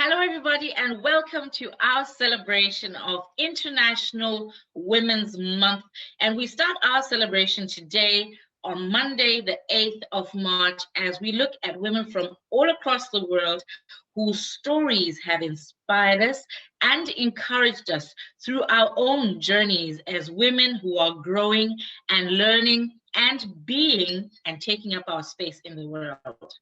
Hello, everybody, and welcome to our celebration of International Women's Month. And we start our celebration today on Monday, the 8th of March, as we look at women from all across the world whose stories have inspired us and encouraged us through our own journeys as women who are growing and learning and being and taking up our space in the world.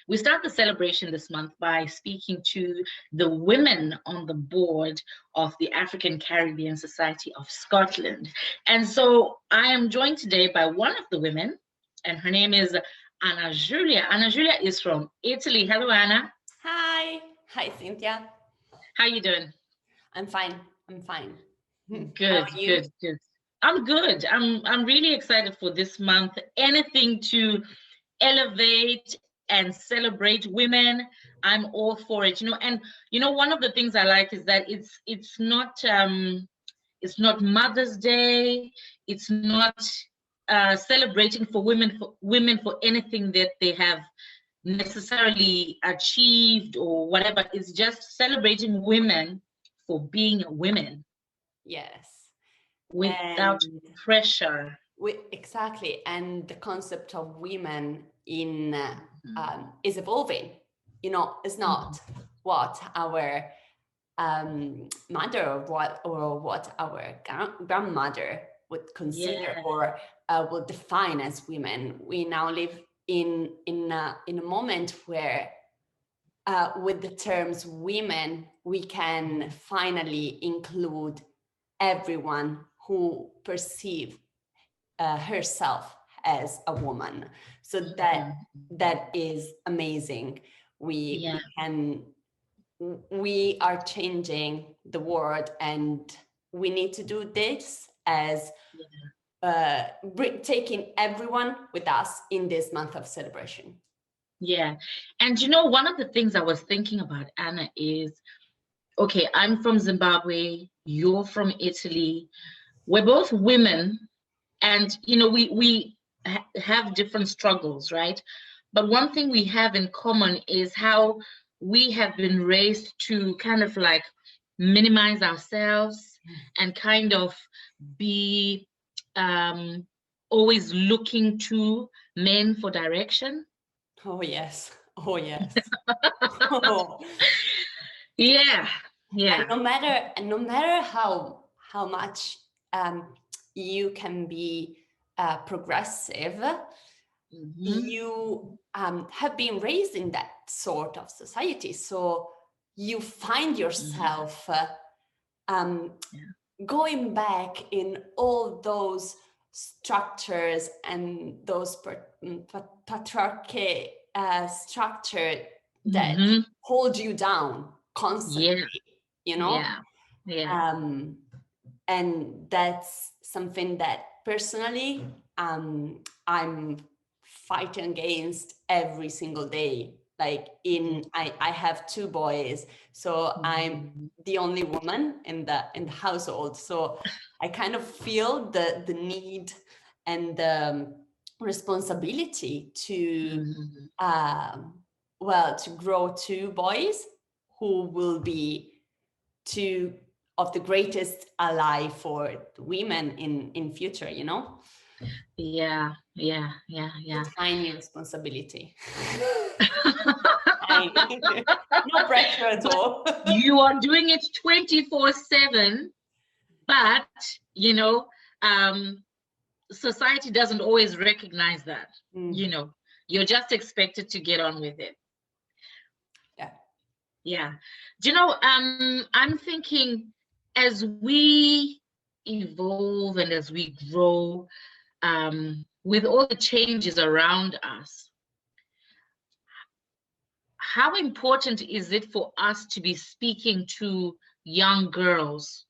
We start the celebration this month by speaking to the women on the board of the African Caribbean Society of Scotland. And so I am joined today by one of the women, and her name is Giulia. Giulia is from Italy. Hello, Anna. Hi. Hi, Cynthia. How you doing? I'm fine. Good, How are you? good. I'm good. I'm really excited for this month. Anything to elevate and celebrate women, I'm all for it. And one of the things I like is that it's not Mother's Day. It's not celebrating for women for anything that they have necessarily achieved or whatever. It's just celebrating women for being women. Yes. Without pressure. Exactly. And the concept of women is evolving. It's not what our mother or what our grandmother would consider or would define as women. We now live in a moment where with the terms women, we can finally include everyone who perceives herself as a woman. So that is amazing. We are changing the world, and we need to do this as taking everyone with us in this month of celebration. Yeah. And one of the things I was thinking about, Anna, is, okay, I'm from Zimbabwe, you're from Italy. We're both women, and we have different struggles, right? But one thing we have in common is how we have been raised to kind of like minimize ourselves and kind of be always looking to men for direction. Oh yes. Oh. Yeah. And no matter how much you can be progressive, you have been raised in that sort of society, so you find yourself going back in all those structures and those patriarchy structure that hold you down constantly. And that's something that personally I'm fighting against every single day. Like I have two boys, so I'm the only woman in the household, so I kind of feel the need and the responsibility to to grow two boys who will be two of the greatest ally for women in future, Yeah. Tiny responsibility. No pressure at all. You are doing it 24/7, but society doesn't always recognize that. You're just expected to get on with it. Yeah. I'm thinking as we evolve and as we grow, with all the changes around us, how important is it for us to be speaking to young girls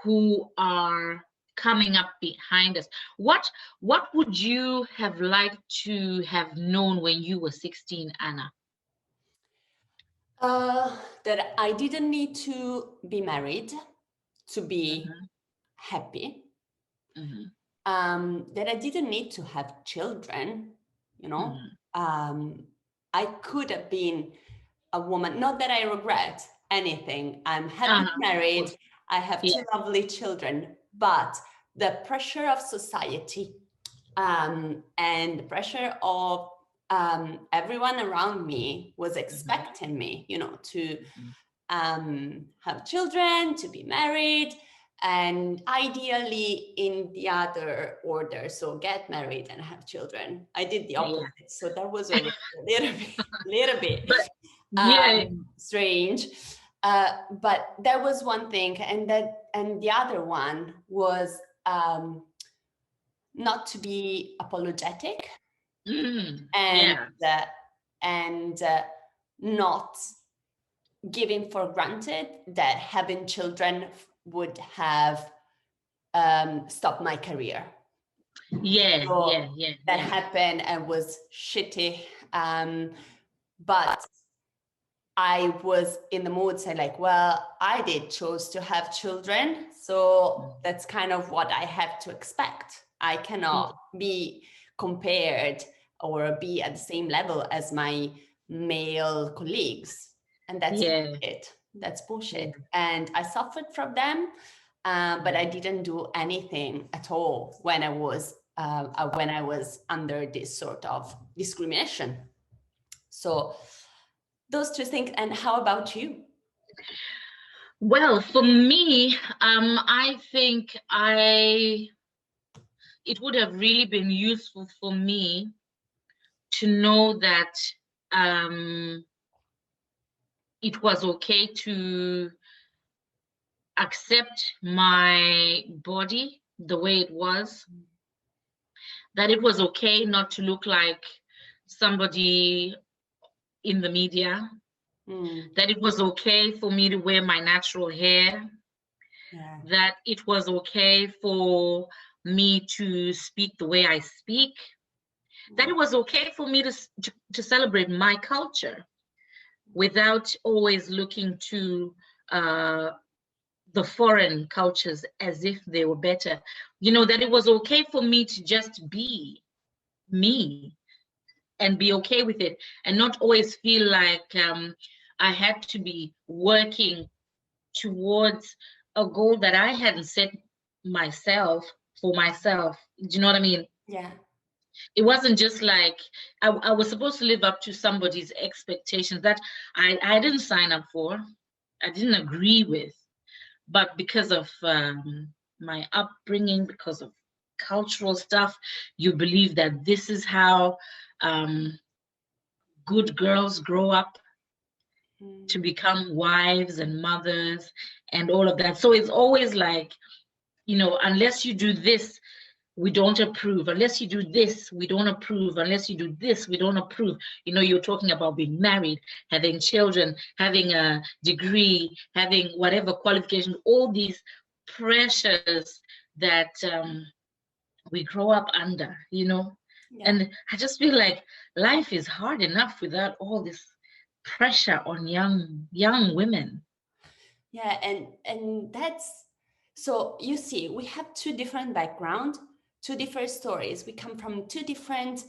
who are coming up behind us? What would you have liked to have known when you were 16, Anna? That I didn't need to be married to be happy. That I didn't need to have children, I could have been a woman, not that I regret anything. I'm happily married. I have two lovely children, but the pressure of society and the pressure of everyone around me was expecting me, you know, to have children, to be married, and ideally in the other order, so get married and have children. I did the opposite, so that was a little bit strange. But that was one thing, and the other one was not to be apologetic and not giving for granted that having children would have stopped my career. That happened and was shitty. But I was in the mood say like, well, I did chose to have children, so that's kind of what I have to expect. I cannot be compared or be at the same level as my male colleagues. And that's bullshit. That's bullshit. And I suffered from them, but I didn't do anything at all when I was under this sort of discrimination. So those two things. And how about you? Well, for me, I think it would have really been useful for me to know that it was okay to accept my body the way it was, that it was okay not to look like somebody in the media, that it was okay for me to wear my natural hair, that it was okay for me to speak the way I speak, that it was okay for me to celebrate my culture without always looking to the foreign cultures as if they were better. You know, that it was okay for me to just be me and be okay with it, and not always feel like I had to be working towards a goal that I hadn't set for myself. Do you know what I mean? Yeah. It wasn't just like I was supposed to live up to somebody's expectations that I didn't sign up for, I didn't agree with, but because of my upbringing, because of cultural stuff, you believe that this is how good girls grow up to become wives and mothers and all of that. So it's always like, you know, unless you do this, we don't approve. Unless you do this, we don't approve. Unless you do this, we don't approve. You know, you're talking about being married, having children, having a degree, having whatever qualification, all these pressures that we grow up under, you know. And I just feel like life is hard enough without all this pressure on young women. Yeah, and that's, so you see, we have two different backgrounds, two different stories. We come from two different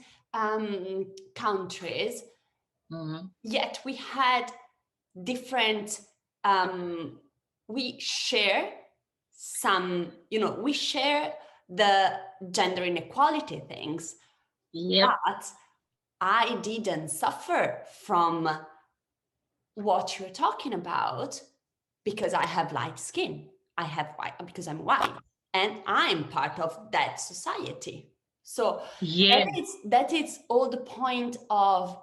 countries, yet we had different, we share some, you know, we share the gender inequality things, but I didn't suffer from what you're talking about because I have light skin. I have white because I'm white and I'm part of that society. So that is all the point of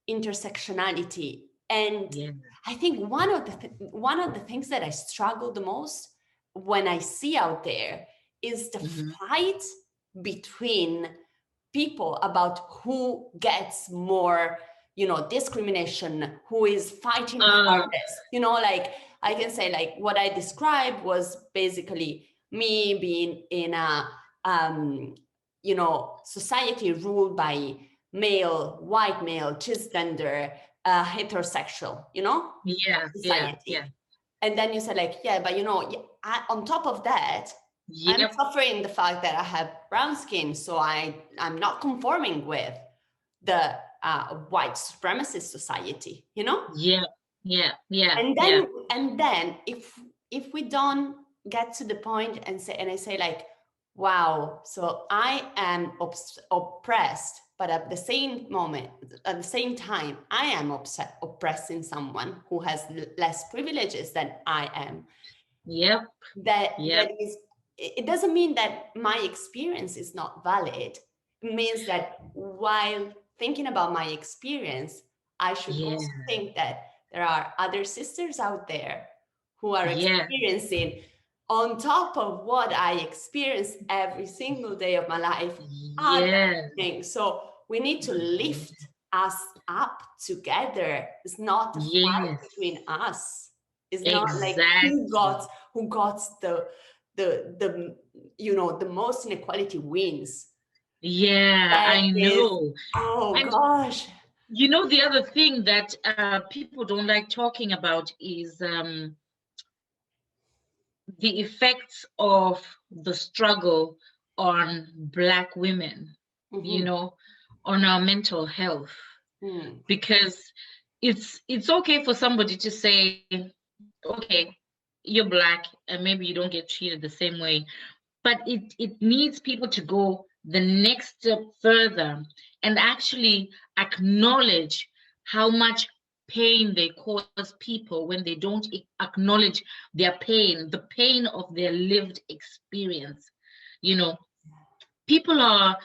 intersectionality. And I think one of the things that I struggle the most when I see out there is the fight between people about who gets more, you know, discrimination, who is fighting hardest. You know, like I can say, like what I described was basically me being in a you know, society ruled by white male, cisgender, heterosexual, you know, society. And then you say like, but you know, on top of that, I'm suffering the fact that I have brown skin, so I'm not conforming with the a white supremacist society, you know? Yeah, yeah, yeah, And yeah. then if we don't get to the point and I say like, wow, so I am oppressed, but at the same time, I am oppressing someone who has less privileges than I am. Yep. That Yep. is, it doesn't mean that my experience is not valid. It means that while thinking about my experience, I should Yeah. also think that there are other sisters out there who are Yeah. experiencing, on top of what I experience every single day of my life, other Yeah. things. So we need to lift us up together. It's not a fight Yes. between us. It's not like Exactly. who got the you know, the most inequality wins. Yeah, That I is, know. oh And gosh. you know, the other thing that people don't like talking about is the effects of the struggle on Black women, you Mm-hmm. know, on our mental health. Mm. Because it's okay for somebody to say, okay, you're Black and maybe you don't get treated the same way, but it needs people to go the next step further and actually acknowledge how much pain they cause people when they don't acknowledge their pain, the pain of their lived experience. You know, people are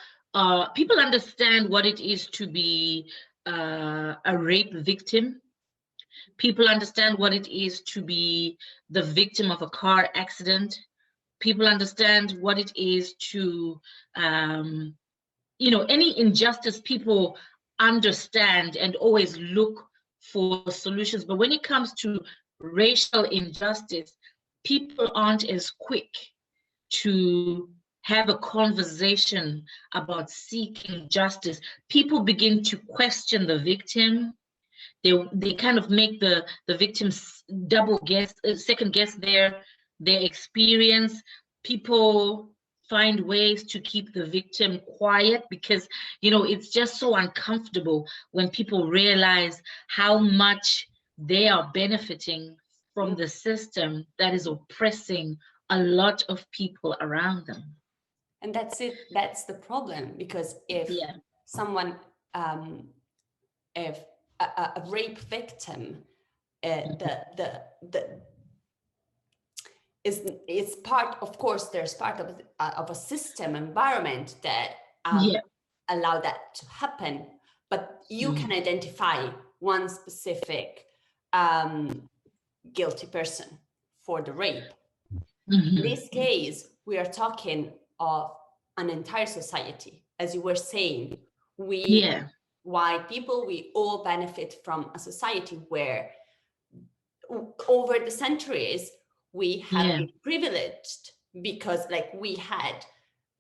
people understand what it is to be a rape victim. People understand what it is to be the victim of a car accident. People understand what it is to you know, any injustice. People understand and always look for solutions, but when it comes to racial injustice, people aren't as quick to have a conversation about seeking justice. People begin to question the victim. They kind of make the victims double guess, second guess their experience. People find ways to keep the victim quiet because, you know, it's just so uncomfortable when people realize how much they are benefiting from the system that is oppressing a lot of people around them. And that's it. That's the problem, because if Yeah. someone, if a rape victim, the is part, of course, there's part of a system environment that Yeah. allow that to happen, but you can identify one specific guilty person for the rape. In this case, we are talking of an entire society. As you were saying, Yeah. white people, we all benefit from a society where over the centuries, we have Yeah. been privileged because like we had,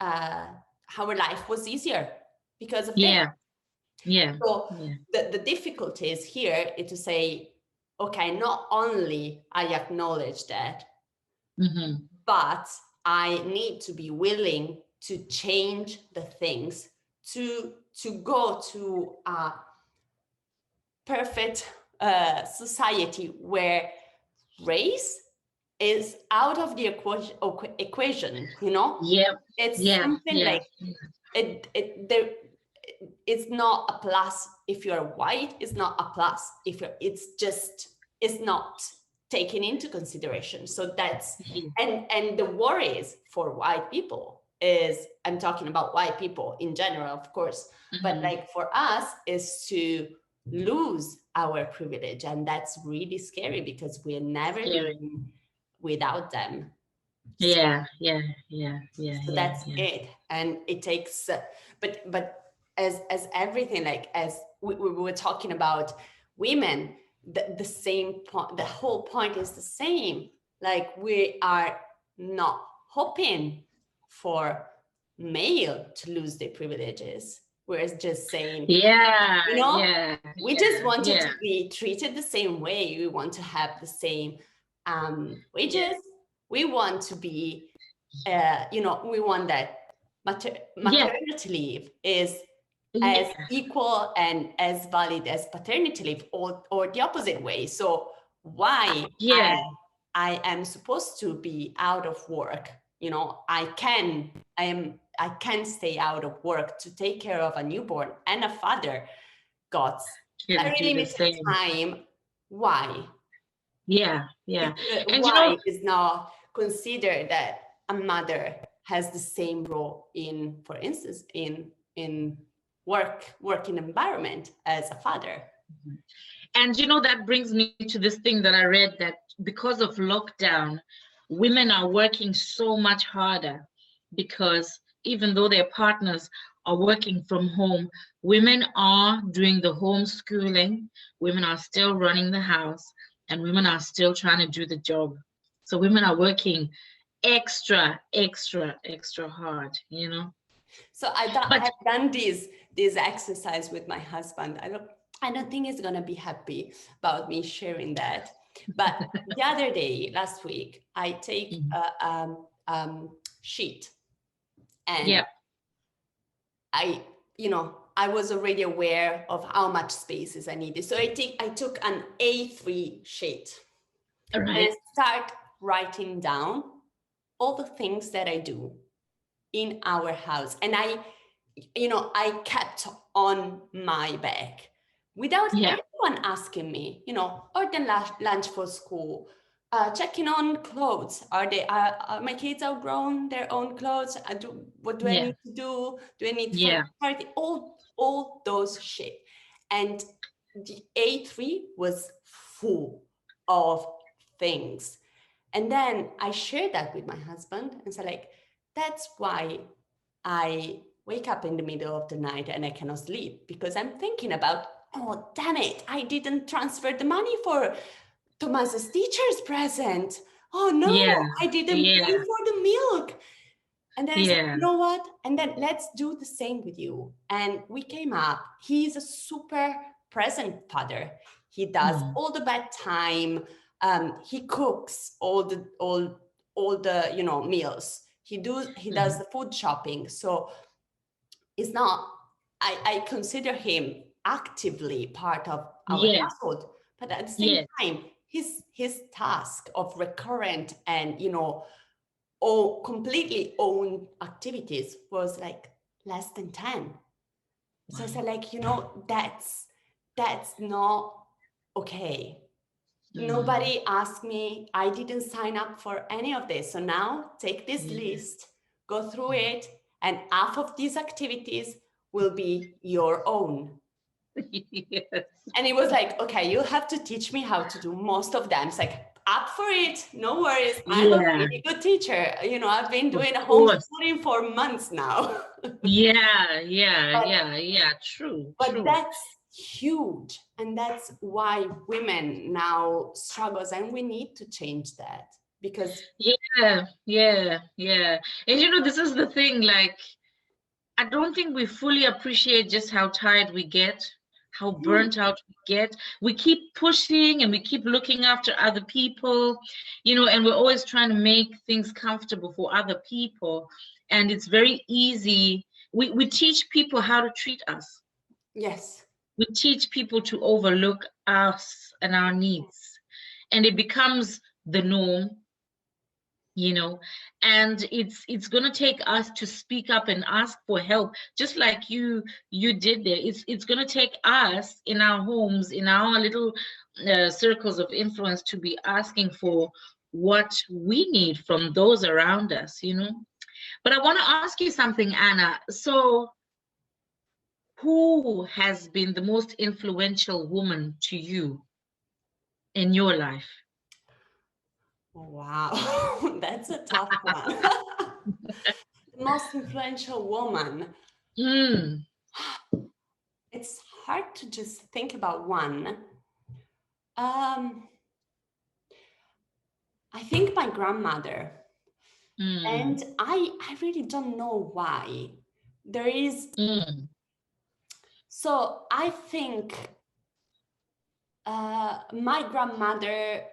our life was easier because of this. Yeah. Yeah. So Yeah. the difficulty is here is to say, okay, not only I acknowledge that, but I need to be willing to change the things to go to a perfect society where race is out of the equation, you know? Yep. It's Yeah. something Yeah. like it's not a plus if you're white. It's not a plus if you're, it's not taken into consideration. So that's, and the worries for white people is, I'm talking about white people in general, of course, but like for us is to lose our privilege. And that's really scary because we're never living without them. Yeah. So that's it. And it takes, but as everything, like as we were talking about women, the same point, the whole point is the same. Like we are not hoping for male to lose their privileges. We're just saying, you know, we just wanted to be treated the same way. We want to have the same wages. We want to be, you know, we want that maternity leave is as Yeah. equal and as valid as paternity leave, or the opposite way. So why Yeah. I am supposed to be out of work, I can stay out of work to take care of a newborn and a father got Can very do the limited same. time. Why? Yeah. Yeah. And Why is not considered that a mother has the same role in, for instance, in working environment as a father? And that brings me to this thing that I read, that because of lockdown, women are working so much harder, because even though their partners are working from home, women are doing the homeschooling, women are still running the house, and women are still trying to do the job. So women are working extra, extra, extra hard. So But have done this exercise with my husband. I don't think he's gonna be happy about me sharing that. But the other day, last week, I take a sheet, and yeah, I was already aware of how much spaces I needed. So I took an A3 sheet all and right. I start writing down all the things that I do in our house. And I kept on my bag without Yeah, anyone asking me, ordering lunch for school, checking on clothes. Are my kids outgrown their own clothes? What do I yeah, need to do? Do I need for yeah. party? All those shit. And the A3 was full of things. And then I shared that with my husband and said, like, that's why I wake up in the middle of the night and I cannot sleep, because I'm thinking about, oh, damn it, I didn't transfer the money for Thomas's teacher's present. Oh Yeah, no, I didn't pay yeah, for the milk. And then I said, yeah. you know what? And then let's do the same with you. And we came up. He's a super present father. He does Mm, all the bedtime. He cooks all the meals. He does mm. the food shopping. So it's not. I consider him actively part of our Yes, household, but at the same yes. time, his task of recurrent and all completely own activities was like less than 10. So I Wow. said, like, that's not okay. Mm, Nobody asked me. I didn't sign up for any of this. So now take this yeah. list, go through it, and half of these activities will be your own. Yes. And it was like, okay, you'll have to teach me how to do most of them. It's like, up for it, no worries. I'm a Yeah, pretty good teacher. I've been of doing course. homeschooling for months now. Yeah, yeah, but yeah, yeah. True, but true. that's huge. And that's why women now struggles, and we need to change that, because Yeah, yeah, yeah. And this is the thing, like, I don't think we fully appreciate just how tired we get, how burnt out we get. We keep pushing and we keep looking after other people, and we're always trying to make things comfortable for other people. And it's very easy. We teach people how to treat us. yes. We teach people to overlook us and our needs. And it becomes the norm, and it's going to take us to speak up and ask for help, just like you did there. It's going to take us in our homes, in our little circles of influence, to be asking for what we need from those around us. But I want to ask you something, Anna. So who has been the most influential woman to you in your life? Wow. That's a tough one. The most influential woman. Hmm. It's hard to just think about one. Um, I think my grandmother, and Hmm. I really don't know why. There is, Hmm. so I think my grandmother,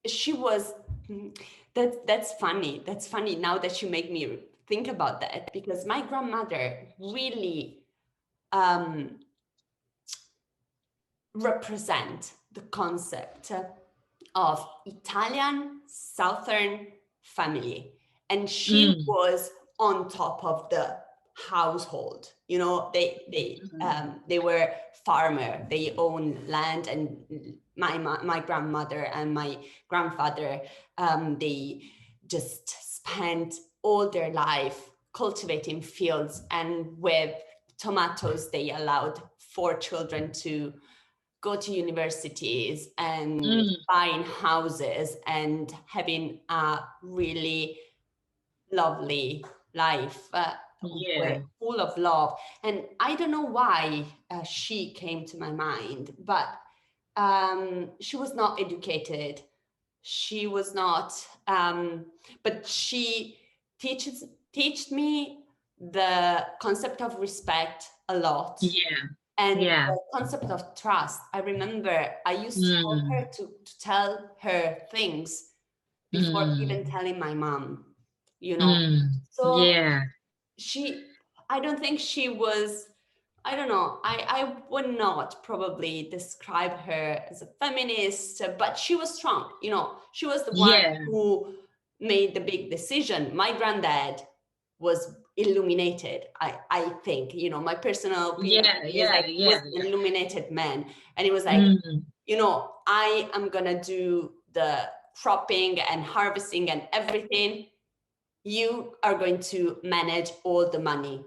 she was, that's funny. That's funny now that you make me think about that because my grandmother really represent the concept of Italian Southern family. And she was on top of the household. You know, they were farmer, they owned land, and my grandmother and my grandfather, they just spent all their life cultivating fields, and with tomatoes they allowed 4 children to go to universities and buying houses and having a really lovely life full of love. And I don't know why she came to my mind, but she was not educated. She was not, but she teach me the concept of respect a lot. And the concept of trust. I remember I used to help her to tell her things before even telling my mom, you know. So I don't think she was, I don't know, I would not probably describe her as a feminist, but she was strong, you know. She was the one who made the big decision. My granddad was illuminated, I think, you know, my personal opinion is like he was an illuminated man, and he was like, you know, I am gonna do the cropping and harvesting and everything, you are going to manage all the money,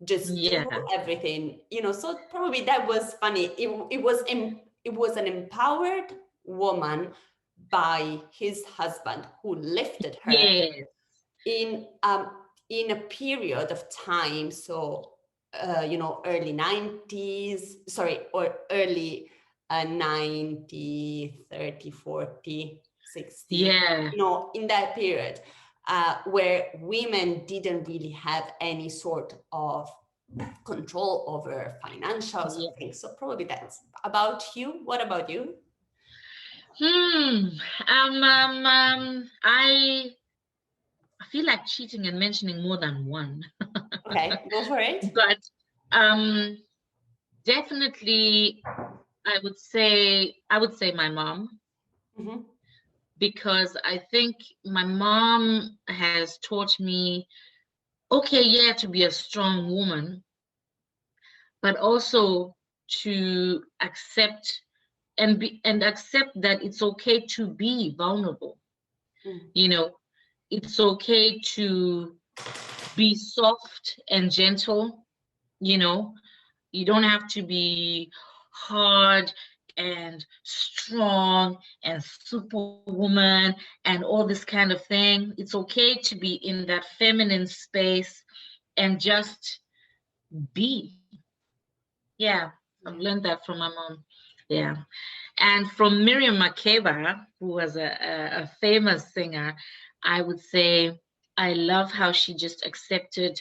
just do everything, you know. So probably that was funny. It was an empowered woman by his husband who lifted her in a period of time. So, you know, early 90s, sorry, or early 90, 30, 40, 60, you know, in that period where women didn't really have any sort of control over financials and things. So probably that's about you. What about you? I feel like cheating and mentioning more than one. Okay, go for it. But definitely I would say my mom. Because I think my mom has taught me, okay, to be a strong woman, but also to accept and accept that it's okay to be vulnerable. You know, it's okay to be soft and gentle. You know, you don't have to be hard and strong and superwoman and all this kind of thing. It's okay to be in that feminine space and just be. I've learned that from my mom. And from Miriam Makeba, who was a famous singer, I would say I love how she just accepted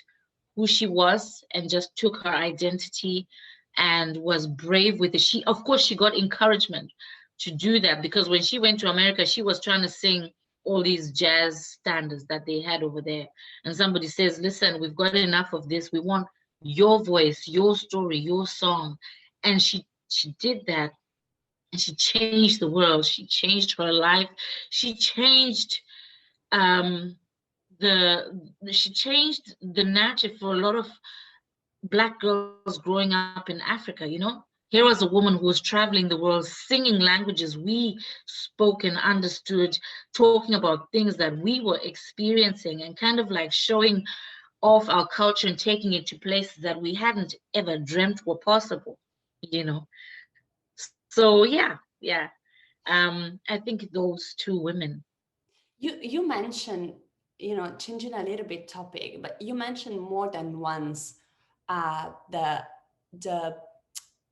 who she was and just took her identity and was brave with it. Of course, she got encouragement to do that, because when she went to America, she was trying to sing all these jazz standards that they had over there. And somebody says, listen, we've got enough of this. We want your voice, your story, your song. And she did that. And she changed the world. She changed her life. She changed she changed the narrative for a lot of Black girls growing up in Africa. You know, here was a woman who was traveling the world, singing languages we spoke and understood, talking about things that we were experiencing, and kind of like showing off our culture and taking it to places that we hadn't ever dreamt were possible, you know. So I think those two women. You mentioned, you know, changing a little bit topic, but you mentioned more than once the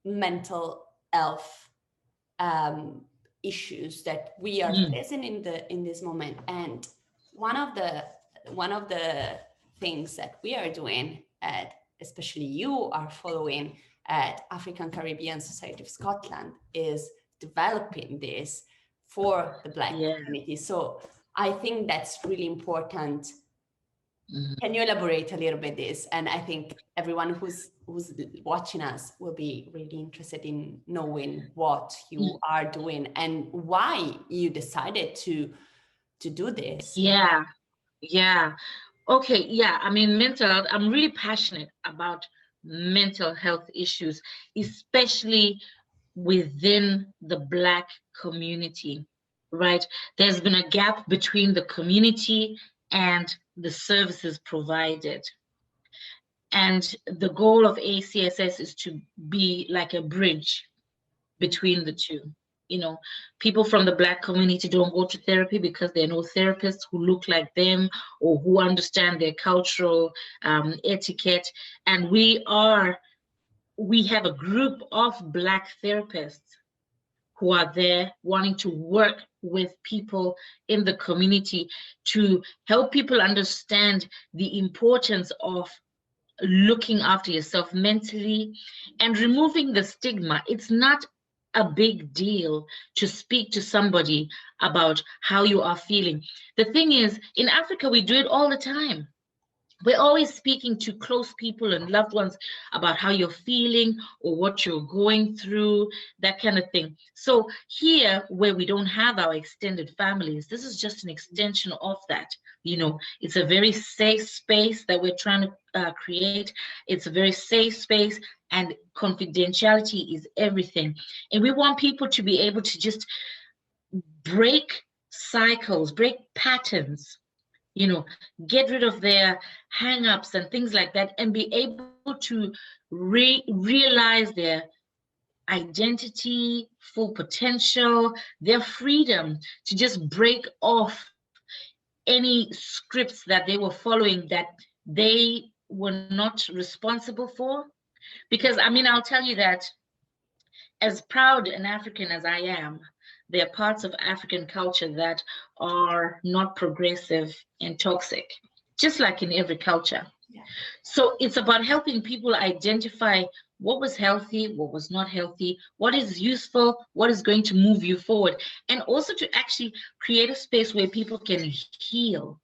mental health issues that we are facing in this moment. And one of the things that we are doing, especially you are following at African Caribbean Society of Scotland, is developing this for the Black community. So I think that's really important Mhm. Can you elaborate a little bit this? And I think everyone who's watching us will be really interested in knowing what you are doing and why you decided to do this. Yeah, yeah. Okay, yeah. I mean, mental health, I'm really passionate about mental health issues, especially within the Black community, right? There's been a gap between the community and the services provided. And the goal of ACSS is to be like a bridge between the two. You know, people from the Black community don't go to therapy because there are no therapists who look like them or who understand their cultural etiquette. And we have a group of Black therapists who are there wanting to work with people in the community to help people understand the importance of looking after yourself mentally and removing the stigma. It's not a big deal to speak to somebody about how you are feeling. The thing is, in Africa, we do it all the time. We're always speaking to close people and loved ones about how you're feeling or what you're going through, that kind of thing. So here, where we don't have our extended families, this is just an extension of that. You know, it's a very safe space that we're trying to create. It's a very safe space, and confidentiality is everything. And we want people to be able to just break cycles, break patterns, you know, get rid of their hang-ups and things like that, and be able to realize their identity, full potential, their freedom to just break off any scripts that they were following that they were not responsible for. Because I mean, I'll tell you that as proud an African as I am, there are parts of African culture that are not progressive and toxic, just like in every culture. Yeah. So it's about helping people identify what was healthy, what was not healthy, what is useful, what is going to move you forward, and also to actually create a space where people can heal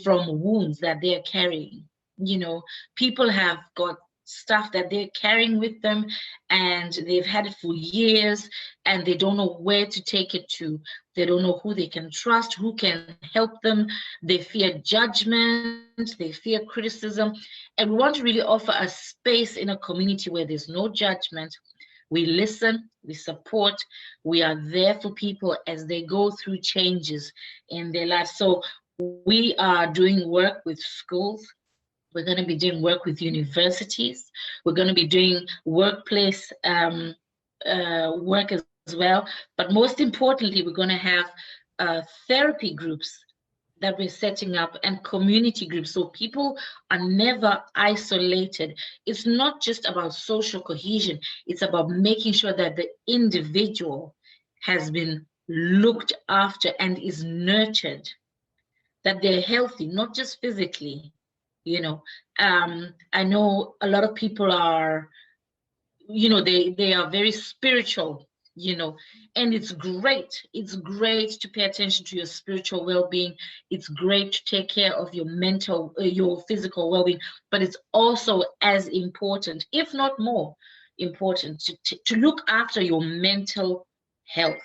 from wounds that they're carrying. You know, people have got stuff that they're carrying with them and they've had it for years and they don't know where to take it to. They don't know who they can trust, who can help them. They fear judgment, they fear criticism. And we want to really offer a space in a community where there's no judgment. We listen, we support, we are there for people as they go through changes in their lives. So we are doing work with schools. We're going to be doing work with universities. We're going to be doing workplace work as well. But most importantly, we're going to have therapy groups that we're setting up and community groups so people are never isolated. It's not just about social cohesion, it's about making sure that the individual has been looked after and is nurtured, that they're healthy, not just physically. You know, I know a lot of people are, you know, they are very spiritual, you know, and it's great to pay attention to your spiritual well-being. It's great to take care of your mental your physical well-being, but it's also as important, if not more important, to look after your mental health,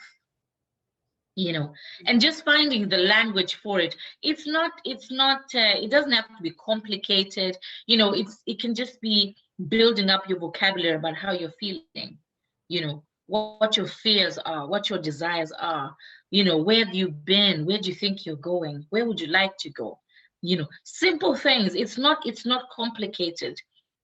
you know, and just finding the language for it. It's not it doesn't have to be complicated, you know. It can just be building up your vocabulary about how you're feeling, you know, what your fears are, what your desires are, you know, where have you been, where do you think you're going, where would you like to go, you know, simple things. It's not complicated,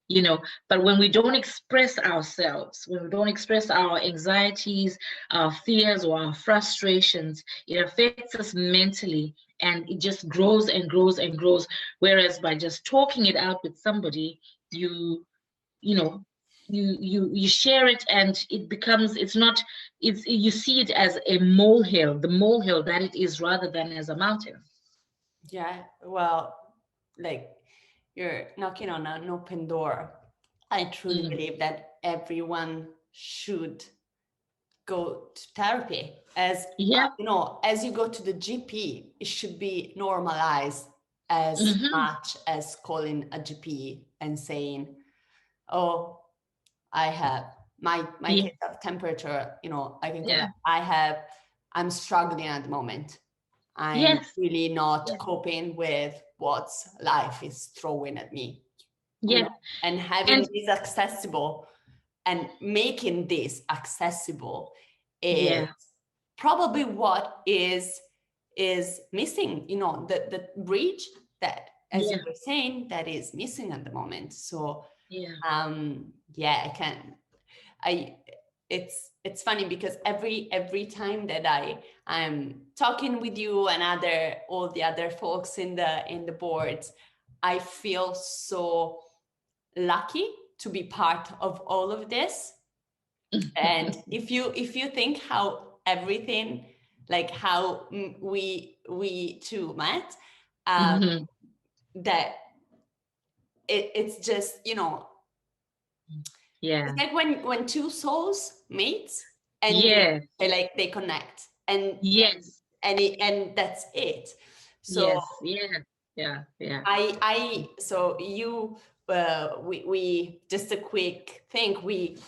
you know. But when we don't express ourselves, when we don't express our anxieties, our fears, or our frustrations, it affects us mentally, and it just grows and grows and grows. Whereas by just talking it out with somebody, you know, you share it, and it becomes, it's not, it's, you see it as a molehill, the molehill that it is, rather than as a mountain. Yeah, well, like you're knocking on an open door. I truly Mm. believe that everyone should go to therapy. As Yeah. you know, as you go to the GP, it should be normalized as much as calling a GP and saying, oh, I have my kids have temperature, you know, I can go that. I'm struggling at the moment. I'm really not coping with what life is throwing at me. You know? And having this accessible and making this accessible is probably what is missing, you know, the bridge that, as you were saying, that is missing at the moment. So it's funny because every time that I'm talking with you and all the other folks in the boards, I feel so lucky to be part of all of this. And if you think how everything, like how we two met, that it's just, you know, it's like when two souls meet and they connect and and that's it. So I so you we just a quick thing, we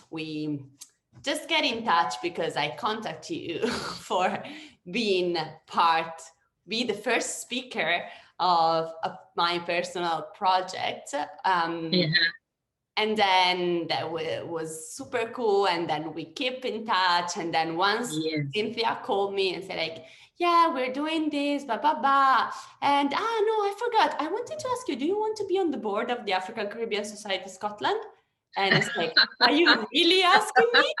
just get in touch because I contact you for be the first speaker of my personal project. And then that was super cool. And then we keep in touch. And then once Cynthia called me and said like, yeah, we're doing this, blah, blah, blah. And no, I forgot. I wanted to ask you, do you want to be on the board of the African Caribbean Society Scotland? And it's like, are you really asking me?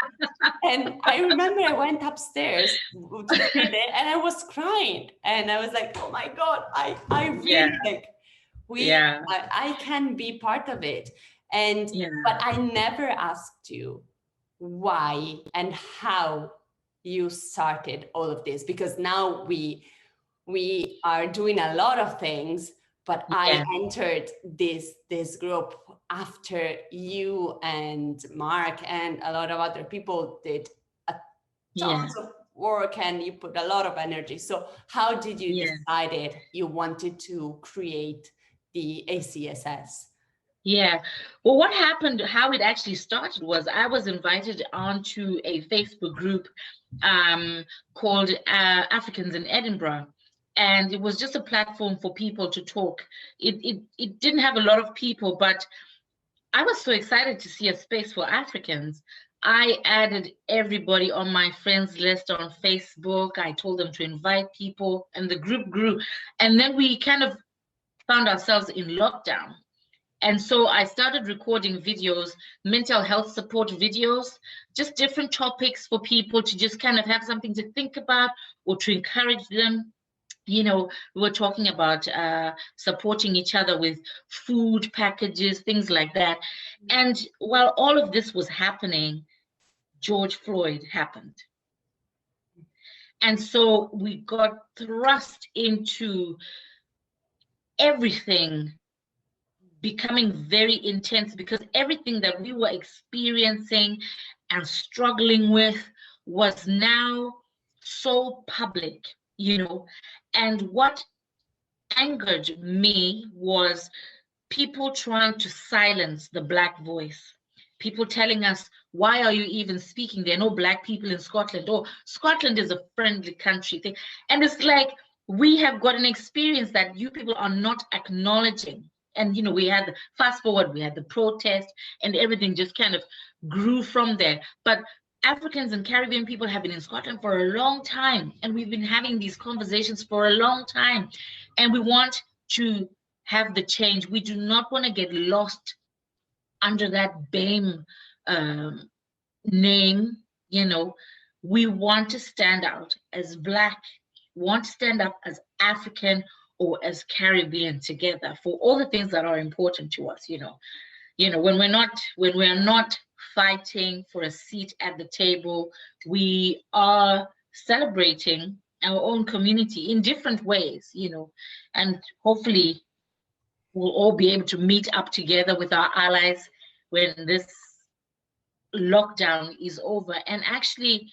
And I remember I went upstairs to read it and I was crying. And I was like, oh my God, I really like, I can be part of it. And but I never asked you why and how you started all of this, because now we are doing a lot of things, but I entered this group after you and Mark and a lot of other people did a tons of work and you put a lot of energy. So how did you decided you wanted to create the ACSS? Yeah, well, what happened, how it actually started was I was invited onto a Facebook group called Africans in Edinburgh. And it was just a platform for people to talk. It didn't have a lot of people, but I was so excited to see a space for Africans. I added everybody on my friends list on Facebook. I told them to invite people, and the group grew. And then we kind of found ourselves in lockdown. And so I started recording videos, mental health support videos, just different topics for people to just kind of have something to think about or to encourage them. You know, we were talking about supporting each other with food packages, things like that. And while all of this was happening, George Floyd happened. And so we got thrust into everything becoming very intense, because everything that we were experiencing and struggling with was now so public, you know. And what angered me was people trying to silence the Black voice, people telling us, why are you even speaking? There are no Black people in Scotland. Oh, Scotland is a friendly country thing. And it's like, we have got an experience that you people are not acknowledging. And, you know, we had, fast forward, we had the protest and everything just kind of grew from there. But Africans and Caribbean people have been in Scotland for a long time. And we've been having these conversations for a long time. And we want to have the change. We do not want to get lost under that BAME name. You know, we want to stand out as Black, want to stand up as African or as Caribbean together for all the things that are important to us. You know, when we're not fighting for a seat at the table, we are celebrating our own community in different ways, you know, and hopefully we'll all be able to meet up together with our allies when this lockdown is over, and actually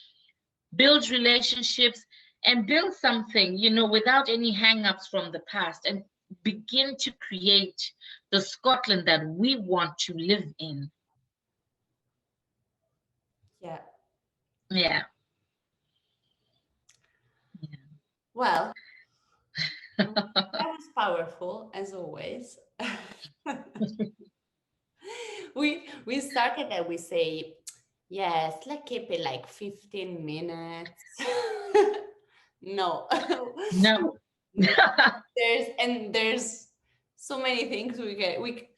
build relationships and build something, you know, without any hang-ups from the past. And begin to create the Scotland that we want to live in. Yeah. Yeah. Well, that was powerful as always. we started and we say, yes, let's keep it like 15 minutes. No. No. there's so many things we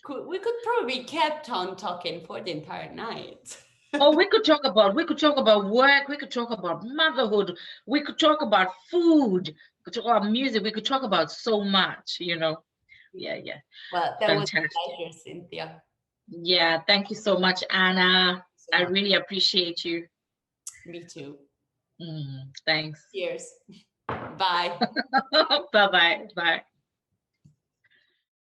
could probably kept on talking for the entire night. Oh, we could talk about work, we could talk about motherhood, we could talk about food, we could talk about music, we could talk about so much, you know. Yeah. Well, that was Fantastic. a pleasure, Cynthia. Yeah, thank you so much, Anna. I really appreciate you. Me too. Thanks. Cheers. Bye. Bye-bye. Bye.